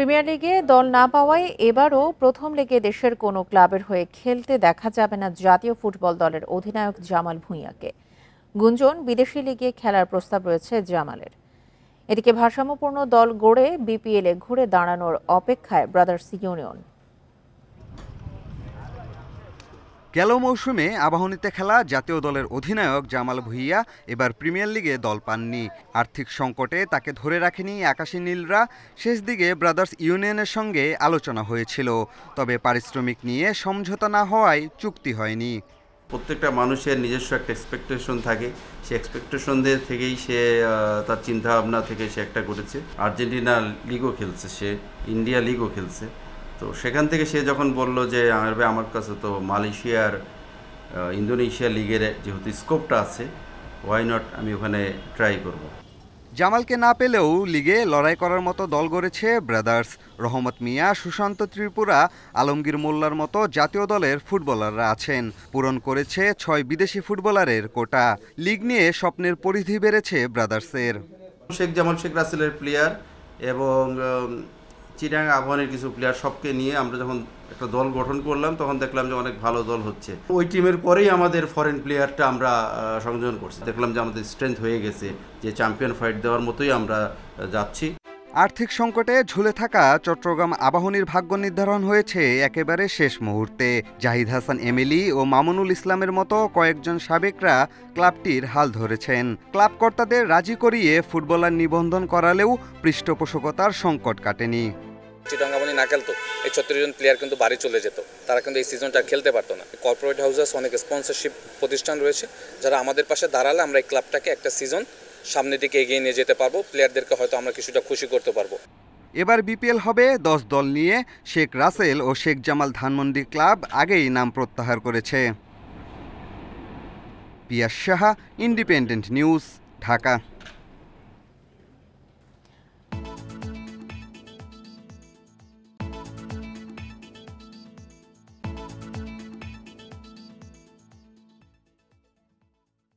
Premier লিগে দল না পাওয়ায় এবারও প্রথম লিগে দেশের কোনো ক্লাবের হয়ে খেলতে দেখা যাবে না জাতীয় ফুটবল দলের অধিনায়ক জামাল ভুঁইয়াকে। গুঞ্জন বিদেশি লিগে খেলার প্রস্তাব রয়েছে জামালের। এদিকে ভারসাম্যপূর্ণ দল গড়ে বিপিএলে ঘুরে দাঁড়ানোর অপেক্ষায় ব্রাদার্স ইউনিয়ন। গেল মৌসুমে আবাহনীতে খেলা জাতীয় দলের অধিনায়ক জামাল ভুঁইয়া এবার প্রিমিয়ার লিগে দল পাননি। আর্থিক সংকটে তাকে ধরে রাখেনি আকাশী নীলরা। শেষ দিকে ব্রাদার্স ইউনিয়নের সঙ্গে আলোচনা হয়েছিল, তবে পারিশ্রমিক নিয়ে সমঝোতা না হওয়ায় চুক্তি হয়নি। প্রত্যেকটা মানুষের নিজস্ব একটা এক্সপেকটেশন থাকে, সে এক্সপেকটেশনদের থেকেই সে তার চিন্তাভাবনা থেকে সে একটা করেছে। আর্জেন্টিনা লিগও খেলছে, সে ইন্ডিয়া লিগও খেলছে। তো সেখান থেকে সে যখন বলল যে আমার কাছে তো মালয়েশিয়ার ইন্দোনেশিয়া লিগের যেহেতু স্কোপটা আছে, ওয়াই নট, আমি ওখানে ট্রাই করব। জামালকে না পেলেও লিগে লড়াই করার মতো দল গড়েছে ব্রাদার্স। রহমত মিয়া, সুশান্ত ত্রিপুরা, আলমগীর মোল্লার মতো জাতীয় দলের ফুটবলাররা আছেন। পূরণ করেছে 6 বিদেশি ফুটবলারের কোটা। লিগ নিয়ে স্বপ্নের পরিধি বেড়েছে ব্রাদার্সের। শেখ জামাল, শেখ রাসেলের প্লেয়ার এবং চিটাগাং আবাহনীর কিছু প্লেয়ার সবকে নিয়ে আমরা যখন একটা দল গঠন করলাম, তখন দেখলাম যে অনেক ভালো দল হচ্ছে। ওই টিমের পরেই আমাদের ফরেন প্লেয়ারটা আমরা সংযোজন করছি। দেখলাম যে আমাদের স্ট্রেংথ হয়ে গেছে, যে চ্যাম্পিয়ন ফাইট দেওয়ার মতোই আমরা যাচ্ছি। আর্থিক সংকটে ঝুলে থাকা চট্টগ্রাম আবাহনীর ভাগ্য নির্ধারণ হয়েছে একেবারে শেষ মুহূর্তে। জাহিদ হাসান এমএলই ও মামুনুল ইসলামের মতো কয়েকজন সাবেকরা ক্লাবটির হাল ধরেছেন। ক্লাব কর্তাদের রাজি করিয়ে ফুটবলার নিবন্ধন করালেও পৃষ্ঠপোষকতার সংকট কাটেনি। চিটাগাং আবাহনী না খেলতো, এই 36 জন প্লেয়ার কিন্তু বাড়ি চলে যেত, তারা কিন্তু এই সিজনটা খেলতে পারতো না। কর্পোরেট হাউসেস, অনেক স্পন্সরশিপ প্রতিষ্ঠান রয়েছে যারা আমাদের পাশে দাঁড়ালে আমরা এই ক্লাবটাকে একটা সিজন সামনের দিকে এগিয়ে নিয়ে যেতে পারবো। প্লেয়ারদেরকে হয়তো আমরা কিছুটা খুশি করতে পারবো। এবার বিপিএল হবে 10 দল নিয়ে। শেখ রাসেল ও শেখ জামাল ধানমন্ডি ক্লাব আগেই নাম প্রত্যাহার করেছে। পিয়াস সাহা, ইন্ডিপেন্ডেন্ট নিউজ, ঢাকা।